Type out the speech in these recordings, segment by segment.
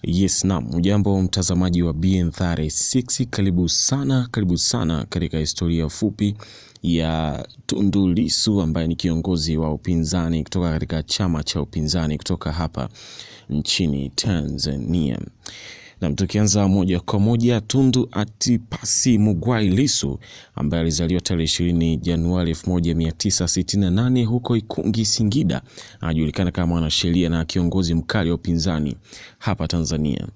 Yes, naam, ujambo mtazamaji wa BN36, karibu sana katika historia fupi ya Tundu Lissu ambaye ni kiongozi wa upinzani kutoka katika chama cha upinzani kutoka hapa nchini Tanzania. Na tukianza moja kwa moja, Tundu Atipasi Mugwai Lissu ambaye alizaliwa tarehe 20 Januari 1968 huko Ikungi, Singida, anajulikana kama mwanasheria na kiongozi mkali wa upinzani hapa Tanzania.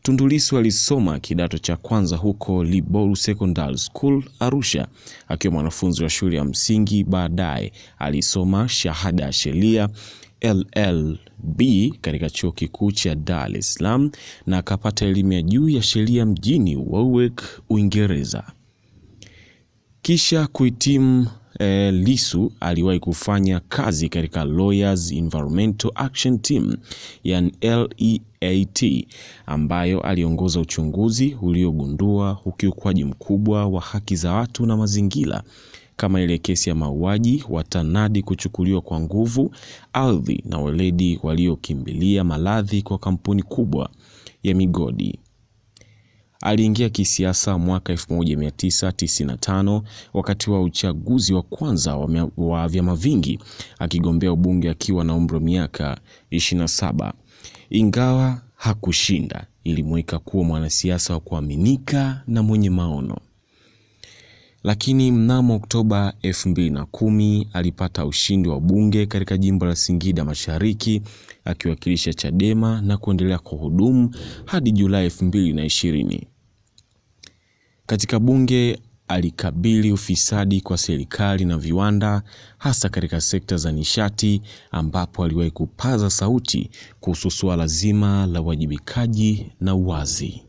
Tundu Lissu alisoma kidato cha kwanza huko Liboru Secondary School Arusha akiwa mwanafunzi wa shule ya msingi. Baadaye alisoma shahada ya sheria LLB katika chuo kikuu cha Dar es Salaam na akapata elimu ya juu ya sheria mjini Warwick, Uingereza. Kisha kuhitimu, Lissu aliwahi kufanya kazi katika Lawyers Environmental Action Team yani LEAT, ambayo aliongoza uchunguzi uliogundua ukiukwaji mkubwa wa haki za watu na mazingira, kama ile kesi ya mauaji wa TANADI kuchukuliwa kwa nguvu ardhi na weledi waliokimbilia maradhi kwa kampuni kubwa ya migodi. Aliingia kisiasa mwaka 1995 wakati wa uchaguzi wa kwanza wa vyama vingi, akigombea ubunge akiwa na umri wa miaka 27. Ingawa hakushinda, ilimweka kuwa mwanasiasa wa kuaminika na mwenye maono. Lakini mnamo Oktoba 2010 alipata ushindi wa bunge katika jimbo la Singida Mashariki akiwakilisha Chadema na kuendelea kuhudumu hadi Julai 2020. Katika bunge alikabili ufisadi kwa serikali na viwanda, hasa katika sekta za nishati, ambapo aliwahi kupaza sauti kuhusu suala zima la uwajibikaji na uwazi.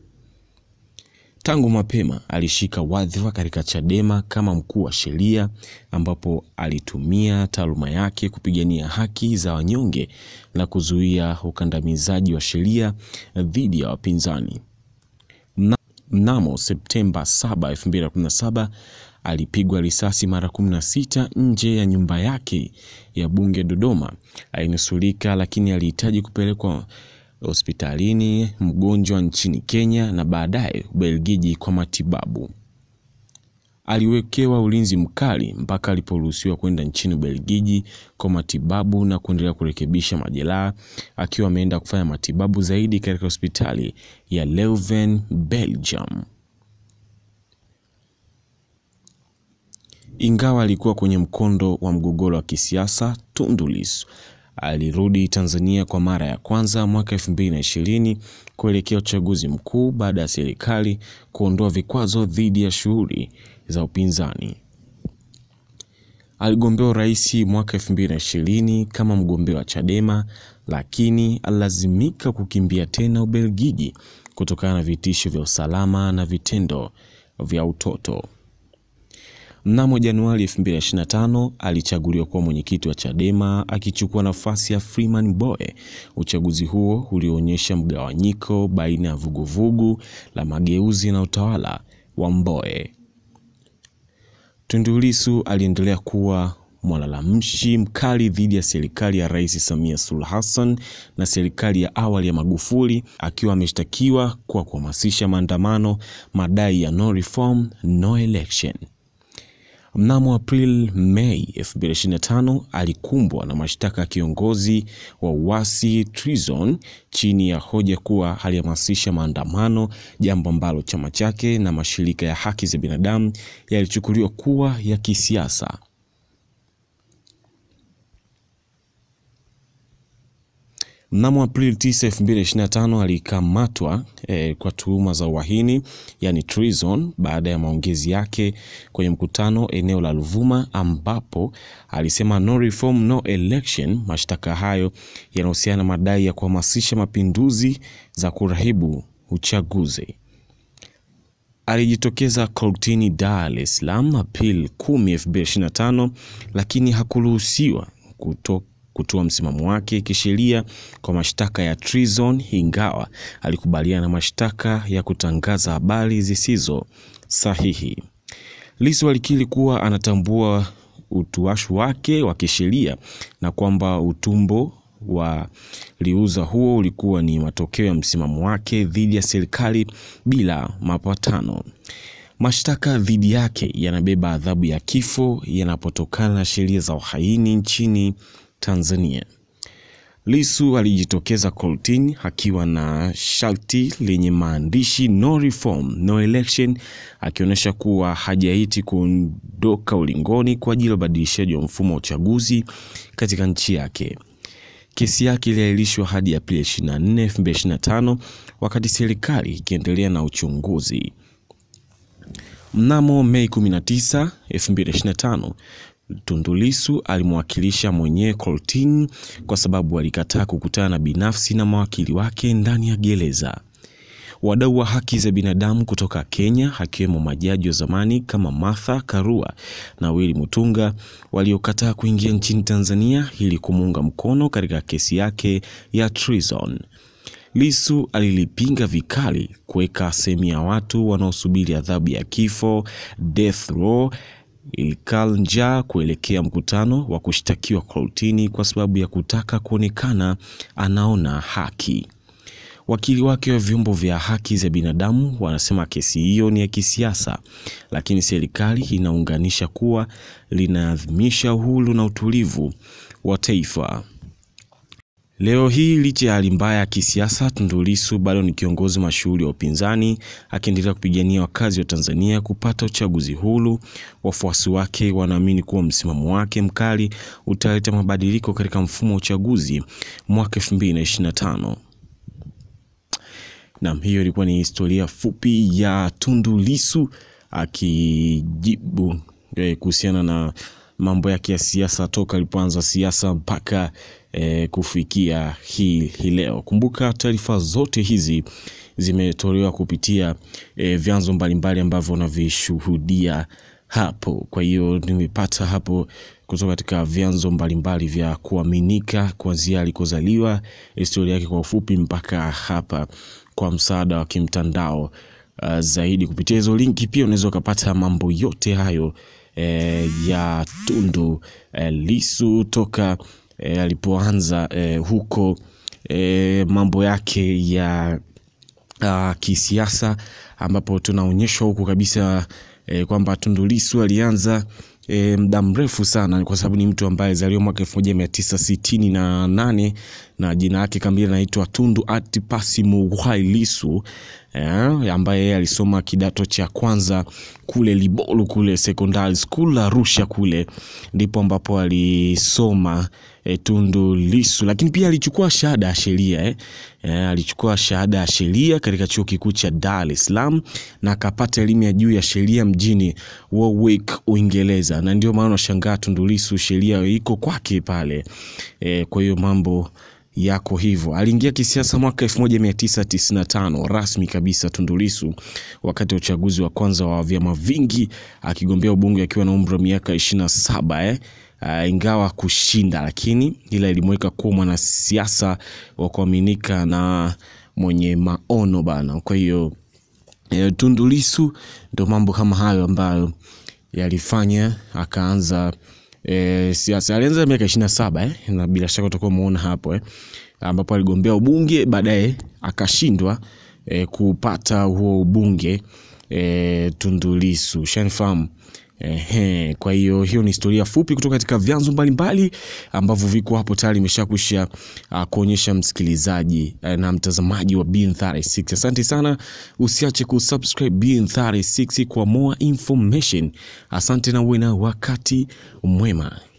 Tangu mapema alishika wadhifa katika Chadema kama mkuu wa sheria, ambapo alitumia taaluma yake kupigania haki za wanyonge na kuzuia ukandamizaji wa sheria dhidi ya wapinzani. Mnamo Septemba 7, 2017 alipigwa risasi mara 16 nje ya nyumba yake ya bunge Dodoma. Alinusurika, lakini alihitaji kupelekwa hospitalini mgonjwa nchini Kenya na baadaye Ubelgiji kwa matibabu. Aliwekewa ulinzi mkali mpaka aliporuhusiwa kwenda nchini Ubelgiji kwa matibabu na kuendelea kurekebisha majeraha, akiwa ameenda kufanya matibabu zaidi katika hospitali ya Leuven, Belgium. Ingawa alikuwa kwenye mkondo wa mgogoro wa kisiasa, Tundu Lissu alirudi Tanzania kwa mara ya kwanza mwaka 2020 kuelekea uchaguzi mkuu baada ya serikali kuondoa vikwazo dhidi ya shughuli za upinzani. Aligombea urais mwaka 2020 kama mgombea wa Chadema, lakini alilazimika kukimbia tena Ubelgiji kutokana na vitisho vya usalama na vitendo vya utoto. Mnamo Januari 2025 alichaguliwa kuwa mwenyekiti wa Chadema akichukua nafasi ya Freeman Mbowe. Uchaguzi huo ulionyesha mgawanyiko baina ya vuguvugu la mageuzi na utawala wa Mbowe. Tundu Lissu aliendelea kuwa mwalalamishi mkali dhidi ya serikali ya Rais Samia Suluhu Hassan na serikali ya awali ya Magufuli, akiwa ameshtakiwa kwa kuhamasisha maandamano, madai ya no reform, no election. Mnamo Mei 2025 alikumbwa na mashtaka ya kiongozi wa uasi treason chini ya hoja kuwa alihamasisha maandamano, jambo ambalo chama chake na mashirika ya haki za binadamu yalichukuliwa kuwa ya kisiasa. Mnamo Aprili 9, 2025 alikamatwa kwa tuhuma za uhaini yani treason baada ya maongezi yake kwenye mkutano eneo la Ruvuma, ambapo alisema no reform, no election. Mashtaka hayo yanahusiana na madai ya kuhamasisha mapinduzi za kuraibu uchaguzi. Alijitokeza kortini Dar es Salaam Aprili 10, 2025, lakini hakuruhusiwa kutoa msimamo wake kisheria kwa mashtaka ya treason, ingawa alikubaliana na mashtaka ya kutangaza habari zisizo sahihi. Lissu alikiri kuwa anatambua utuashu wake wa kisheria na kwamba utumbo waliuza huo ulikuwa ni matokeo ya msimamo wake dhidi ya serikali bila mapatano. Mashtaka dhidi yake yanabeba adhabu ya kifo yanapotokana na sheria za uhaini nchini Tanzania. Lissu alijitokeza kortini akiwa na shati lenye maandishi no reform, no election, akionyesha kuwa hajaiti kuondoka ulingoni kwa ajili ya ubadilishaji wa mfumo wa uchaguzi katika nchi yake. Kesi yake iliahirishwa hadi Aprili 24, 2025 wakati serikali ikiendelea na uchunguzi. Mnamo Mei 19, 2025, Tundu Lissu alimwakilisha mwenyewe kortini kwa sababu alikataa kukutana binafsi na mawakili wake ndani ya gereza. Wadau wa haki za binadamu kutoka Kenya, akiwemo majaji wa zamani kama Martha Karua na Willy Mutunga, waliokataa kuingia nchini Tanzania ili kumuunga mkono katika kesi yake ya treason. Lissu alilipinga vikali kuweka sehemu ya watu wanaosubiri adhabu ya kifo, death row, ilikanja kuelekea mkutano wa kushtakiwa kortini kwa sababu ya kutaka kuonekana anaona haki. Wakili wake wa vyombo vya haki za binadamu wanasema kesi hiyo ni ya kisiasa, lakini serikali inaunganisha kuwa linaadhimisha uhuru na utulivu wa taifa. Leo hii licha ya hali mbaya ya kisiasa, Tundu Lissu bado ni kiongozi mashuhuri wa upinzani akiendelea kupigania wakazi wa Tanzania kupata uchaguzi huru. Wafuasi wake wanaamini kuwa msimamo wake mkali utaleta mabadiliko katika mfumo wa uchaguzi mwaka 2025. Na hiyo ilikuwa ni historia fupi ya Tundu Lissu akijibu kuhusiana na mambo yake ya siasa toka alipoanza siasa mpaka kufikia hii leo. Kumbuka taarifa zote hizi zimetolewa kupitia vyanzo mbalimbali ambavyo unavishuhudia hapo. Kwa hiyo nimepata hapo kutoka katika vyanzo mbalimbali vya kuaminika kuanzia alikozaliwa, historia yake kwa ufupi mpaka hapa, kwa msaada wa kimtandao zaidi. Kupitia hizo linki pia unaweza kupata mambo yote hayo ya Tundu Lissu toka alipoanza huko mambo yake ya kisiasa, ambapo tunaonyeshwa huko kabisa kwamba Tundu Lissu alianza muda mrefu sana, kwa sababu ni mtu ambaye alizaliwa mwaka 1968 na jina lake kamili linaitwa Tundu Antipas Mughwai Lissu, ambaye alisoma kidato cha kwanza kule Libolu kule secondary school Arusha kule, ndipo ambapo alisoma Tundu Lissu. Lakini pia alichukua shahada ya sheria alichukua shahada ya sheria katika chuo kikuu cha Dar es Salaam na akapata elimu ya juu ya sheria mjini Warwick, Uingereza, na ndio maana unashangaa Tundu Lissu sheria iko kwake pale. Kwa hiyo mambo yako hivyo. Aliingia kisiasa mwaka 1995 rasmi kabisa Tundu Lissu wakati wa uchaguzi wa kwanza wa vyama vingi, akigombea ubunge akiwa na umri wa miaka 27 ingawa kushinda, lakini ila ilimweka kuwa mwanasiasa wa kuaminika na mwenye maono bana. Kwa hiyo Tundu Lissu ndo mambo kama hayo ambayo yalifanya akaanza siasa. Alianza miaka 27 na bila shaka utakuwa umeona hapo ambapo aligombea ubunge, baadaye akashindwa kupata huo ubunge Tundu Lissu, shanifahamu. Kwa hiyo ni historia fupi kutoka katika vyanzo mbalimbali ambavyo viko hapo tayari imeshakwisha kuonyesha msikilizaji na mtazamaji wa Bean36. Asante sana, usiache kusubscribe Bean36 kwa more information. Asante na uwe na wakati mwema.